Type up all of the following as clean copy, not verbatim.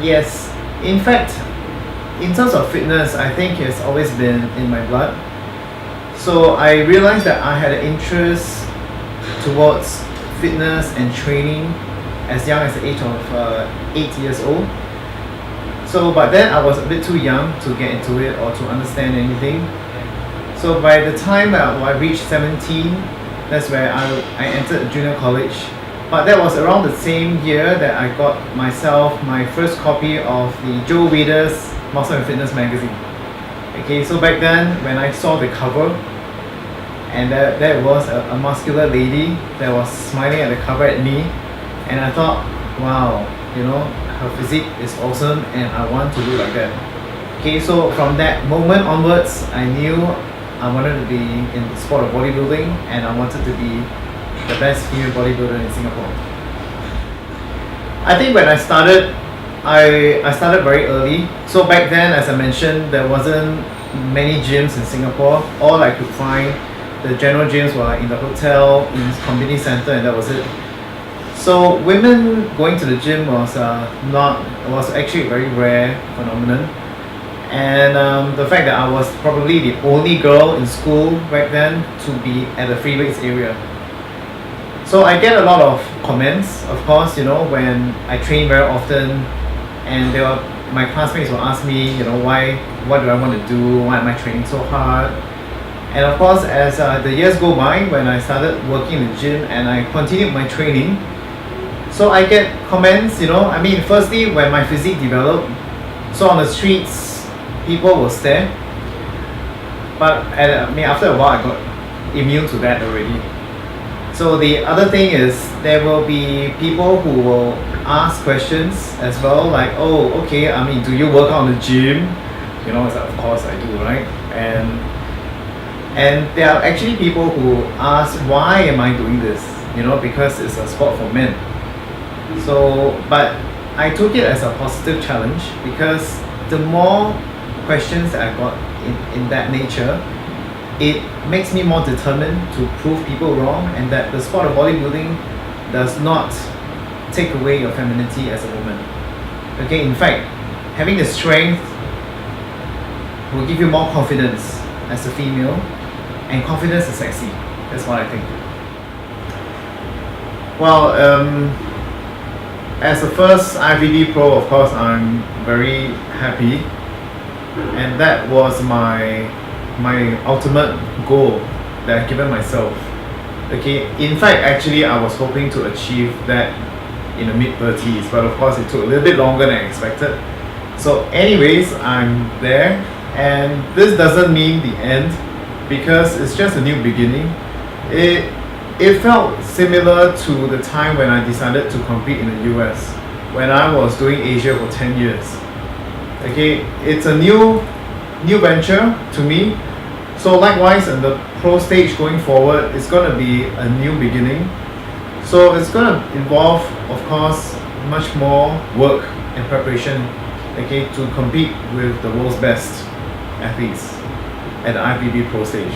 Yes, in fact, in terms of fitness, I think it's always been in my blood. So I realized that I had an interest towards fitness and training as young as the age of 8 years old. So, but then I was a bit too young to get into it or to understand anything. So by the time I reached 17, that's where I entered junior college. But that was around the same year that I got myself my first copy of the Joe Weider's Muscle and Fitness magazine. Okay, so back then when I saw the cover, and there was a muscular lady that was smiling at the cover at me, and I thought, wow, her physique is awesome and I want to do like that. Okay, so from that moment onwards, I knew I wanted to be in the sport of bodybuilding and I wanted to be the best female bodybuilder in Singapore. I think when I started, I started very early. So back then, as I mentioned, there wasn't many gyms in Singapore. All I could find, the general gyms were in the hotel, in the community center, and that was it. So women going to the gym was actually a very rare phenomenon. And the fact that I was probably the only girl in school back then to be at the free weights area. So I get a lot of comments, of course, when I train very often, and my classmates will ask me, what do I want to do? Why am I training so hard? And of course, as the years go by, when I started working in the gym and I continued my training, so I get comments, firstly, when my physique developed, so on the streets, people will stare. But after a while, I got immune to that already. So the other thing is, there will be people who will ask questions as well, like, oh, okay, do you work out in the gym? It's like, of course I do, right? And there are actually people who ask, why am I doing this? Because it's a sport for men. So, but I took it as a positive challenge, because the more questions that I got in that nature, it makes me more determined to prove people wrong, and that the sport of bodybuilding does not take away your femininity as a woman. Okay, in fact, having the strength will give you more confidence as a female, and confidence is sexy. That's what I think. Well, as the first IFBB Pro, of course, I'm very happy, and that was my ultimate goal that I've given myself. Okay, in fact, actually, I was hoping to achieve that in the mid-30s, but of course, it took a little bit longer than I expected. So, anyways, I'm there, and this doesn't mean the end, because it's just a new beginning. It felt similar to the time when I decided to compete in the US, when I was doing Asia for 10 years. Okay, it's a new venture to me. So likewise, in the pro stage going forward, it's going to be a new beginning. So it's going to involve, of course, much more work and preparation, okay, to compete with the world's best athletes at the IFBB Pro stage.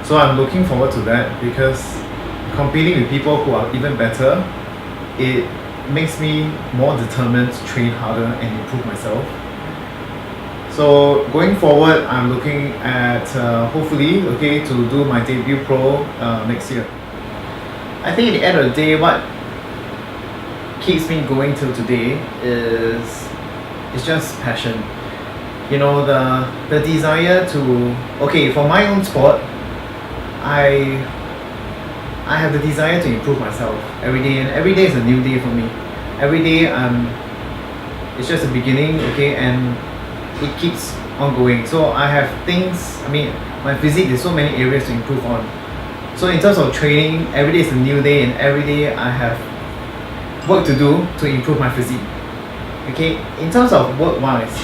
So I'm looking forward to that, because competing with people who are even better, it makes me more determined to train harder and improve myself. So going forward, I'm looking at hopefully, okay, to do my debut pro next year. I think at the end of the day, what keeps me going till today is just passion. The desire to, okay, for my own sport, I have the desire to improve myself every day, and every day is a new day for me. Every day, it's just a beginning, okay, and it keeps on going. So I have things, my physique, there's so many areas to improve on. So in terms of training, every day is a new day, and every day I have work to do to improve my physique. Okay, in terms of work-wise,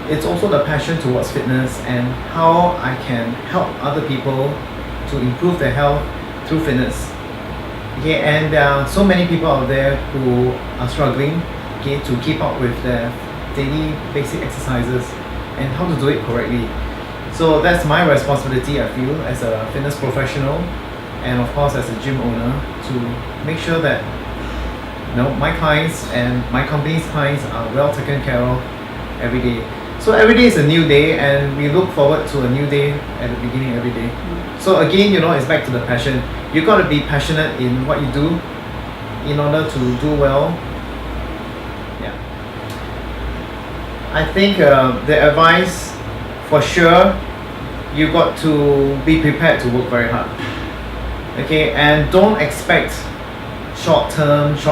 it's also the passion towards fitness and how I can help other people to improve their health through fitness. Okay, and there are so many people out there who are struggling, okay, to keep up with their daily basic exercises and how to do it correctly. So that's my responsibility, I feel, as a fitness professional, and of course as a gym owner, to make sure that my clients and my company's clients are well taken care of every day. So every day is a new day, and we look forward to a new day at the beginning every day. So again, it's back to the passion. You got to be passionate in what you do in order to do well. Yeah. I think the advice, for sure, you got to be prepared to work very hard. Okay, and don't expect short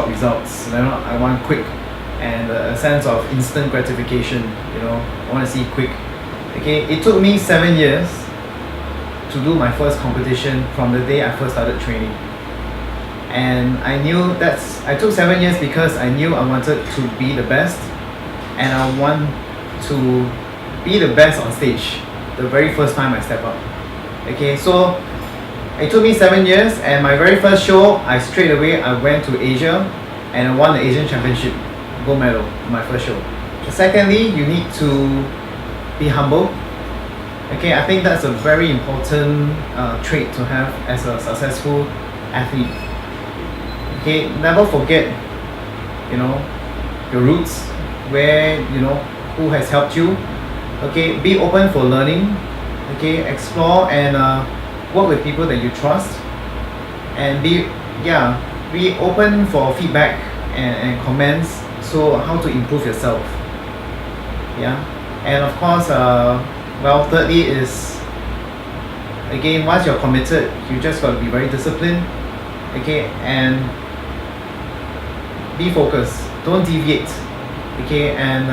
results. I want quick and a sense of instant gratification. I want to see quick. Okay, it took me 7 years to do my first competition from the day I first started training. And I took 7 years because I knew I wanted to be the best, and I want to be the best on stage the very first time I step up. Okay, so it took me 7 years, and my very first show, I went to Asia and I won the Asian Championship gold medal in my first show. Secondly, you need to be humble. Okay, I think that's a very important trait to have as a successful athlete. Okay, never forget, your roots, where, who has helped you. Okay, be open for learning. Okay, explore and work with people that you trust, and be open for feedback and comments, so how to improve yourself. And of course, thirdly is, again, once you're committed, you just got to be very disciplined. Okay, and be focused, don't deviate. Okay, and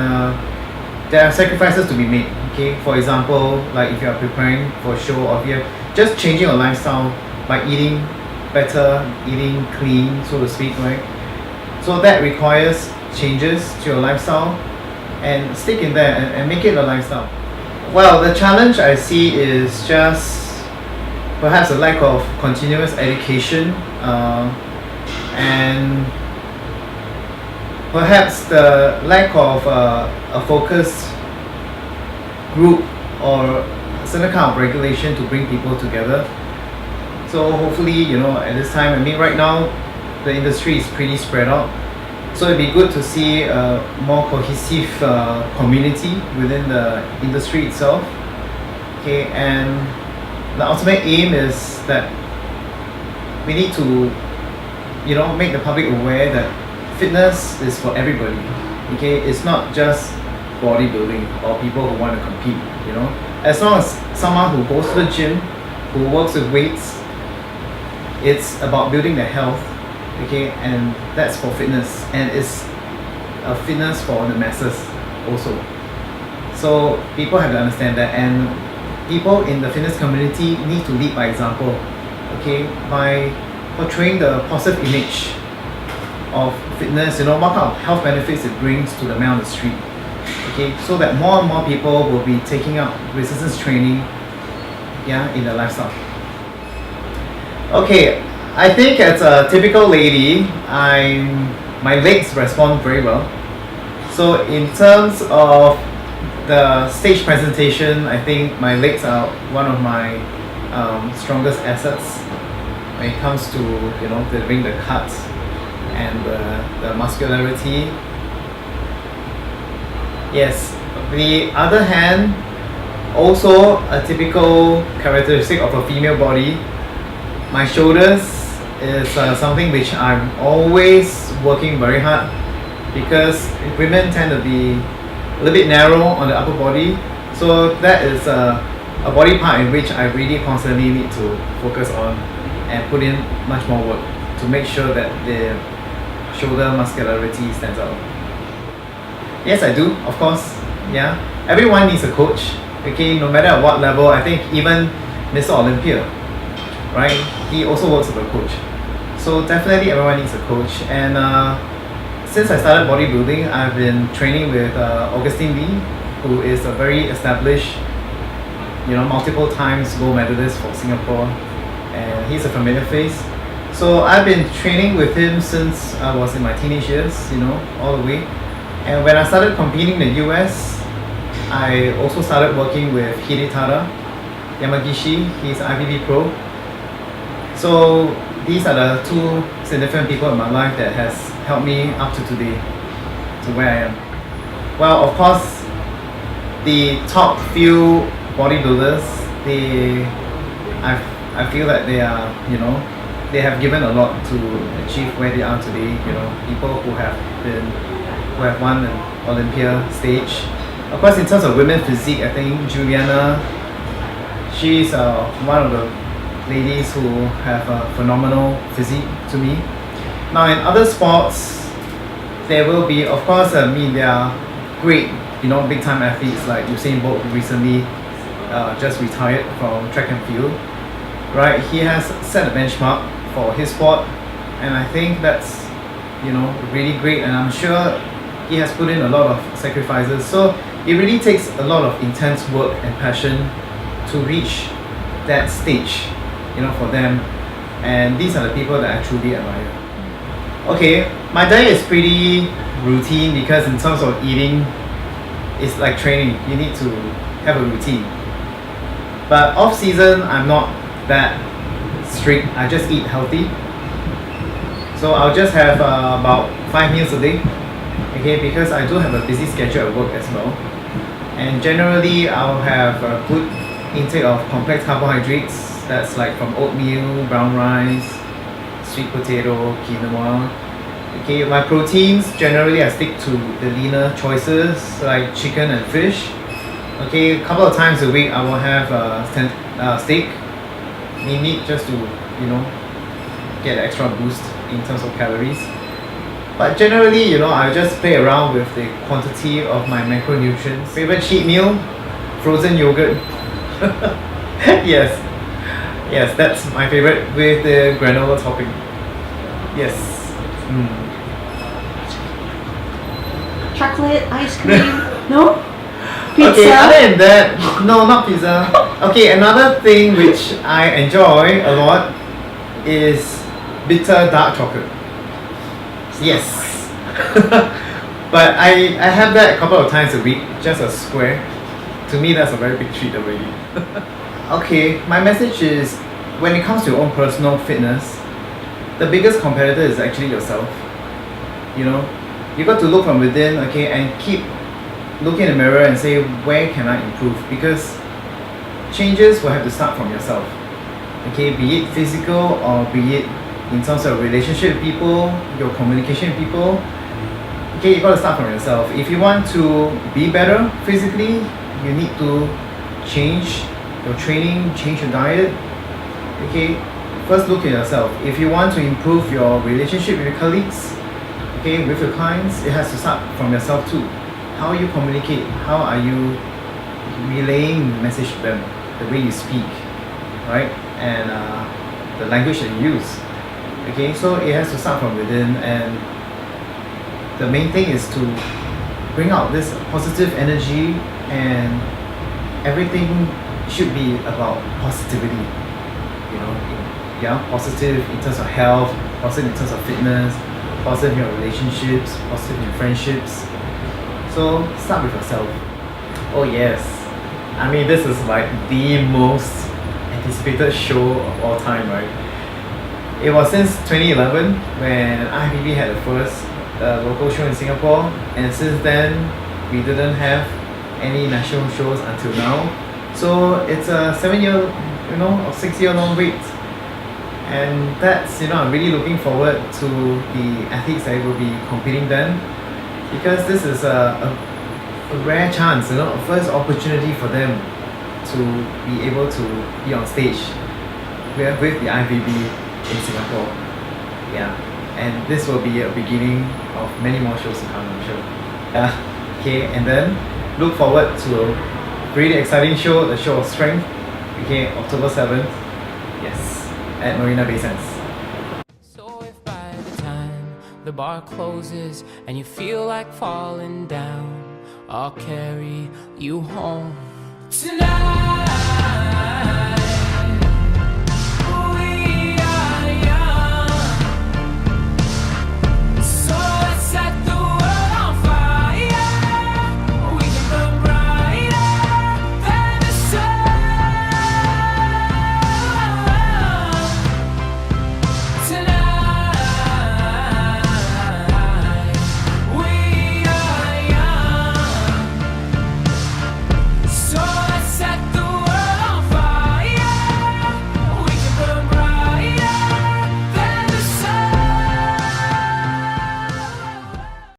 there are sacrifices to be made. Okay, for example, like if you are preparing for a show, or if you're just changing your lifestyle by eating better, eating clean, so to speak, right? So that requires changes to your lifestyle, and stick in there and make it a lifestyle. Well, the challenge I see is just perhaps a lack of continuous education, and perhaps the lack of a focused group or a certain kind of regulation to bring people together. So hopefully, at this time, right now, the industry is pretty spread out. So it'd be good to see a more cohesive community within the industry itself. Okay, and the ultimate aim is that we need to, make the public aware that fitness is for everybody. Okay, it's not just bodybuilding or people who want to compete. As long as someone who goes to the gym, who works with weights, it's about building their health. Okay, and that's for fitness, and it's a fitness for the masses also. So people have to understand that, and people in the fitness community need to lead by example. Okay, by portraying the positive image of fitness, what kind of health benefits it brings to the man on the street. Okay, so that more and more people will be taking up resistance training, in their lifestyle. Okay, I think as a typical lady, my legs respond very well. So in terms of the stage presentation, I think my legs are one of my strongest assets when it comes to delivering the cuts and the muscularity. Yes, the other hand, also a typical characteristic of a female body, my shoulders is something which I'm always working very hard, because women tend to be a little bit narrow on the upper body. So that is a body part in which I really constantly need to focus on and put in much more work to make sure that the shoulder muscularity stands out. Yes, I do, of course. Yeah, everyone needs a coach. Okay, no matter at what level. I think even Mr. Olympia, right? He also works with a coach. So definitely everyone needs a coach. And since I started bodybuilding, I've been training with Augustine Lee, who is a very established, multiple times gold medalist for Singapore, and he's a familiar face. So I've been training with him since I was in my teenage years, all the way. And when I started competing in the US, I also started working with Hidetada Yamagishi. He's IFBB Pro. So these are the two significant people in my life that has helped me up to today, to where I am. Well, of course, the top few bodybuilders, I feel that they are, they have given a lot to achieve where they are today. People who have won an Olympia stage. Of course, in terms of women physique, I think Juliana, she's one of the ladies who have a phenomenal physique to me. Now, in other sports, there will be, of course, they are great, big time athletes like Usain Bolt, who recently just retired from track and field. Right, he has set a benchmark for his sport, and I think that's really great, and I'm sure he has put in a lot of sacrifices. So it really takes a lot of intense work and passion to reach that stage, for them, and these are the people that I truly admire. Okay, my diet is pretty routine because in terms of eating, it's like training. You need to have a routine. But off season, I'm not that strict. I just eat healthy. So I'll just have about 5 meals a day. Okay, because I do have a busy schedule at work as well. And generally, I'll have a good intake of complex carbohydrates. That's like from oatmeal, brown rice, sweet potato, quinoa. Okay, my proteins, generally I stick to the leaner choices like chicken and fish. Okay, a couple of times a week I will have steak, meat just to, get an extra boost in terms of calories. But generally, I just play around with the quantity of my macronutrients. Favorite cheat meal? Frozen yogurt. Yes, that's my favorite with the granola topping. Yes. Chocolate, ice cream, no? Pizza? Okay, other than that, no, not pizza. Okay, another thing which I enjoy a lot is bitter dark chocolate. Yes. But I have that a couple of times a week, just a square. To me, that's a very big treat already. Okay, my message is, when it comes to your own personal fitness, the biggest competitor is actually yourself. You got to look from within, okay, and keep looking in the mirror and say, where can I improve? Because changes will have to start from yourself. Okay, be it physical or be it in terms of relationship with people, your communication with people. Okay, you got to start from yourself. If you want to be better physically, you need to change your training, change your diet. Okay, first look at yourself. If you want to improve your relationship with your colleagues, okay, with your clients, it has to start from yourself too. How you communicate, how are you relaying the message to them, the way you speak, right? And the language that you use. Okay, so it has to start from within, and the main thing is to bring out this positive energy, and everything should be about positivity. Positive in terms of health, positive in terms of fitness, positive in your relationships, positive in your friendships. So start with yourself. Oh yes, I mean, this is like the most anticipated show of all time, right? It was since 2011 when IFBB had the first local show in Singapore, and since then we didn't have any national shows until now. So it's a 7-year, or 6-year long wait. And that's, I'm really looking forward to the athletes that will be competing then, because this is a rare chance, a first opportunity for them to be able to be on stage with the IFBB in Singapore. Yeah, and this will be a beginning of many more shows to come, I'm sure. Okay, and then look forward to a really exciting show, the Show of Strength. Okay, October 7th. Yes. At Marina Bay Sands. So if by the time the bar closes and you feel like falling down, I'll carry you home tonight.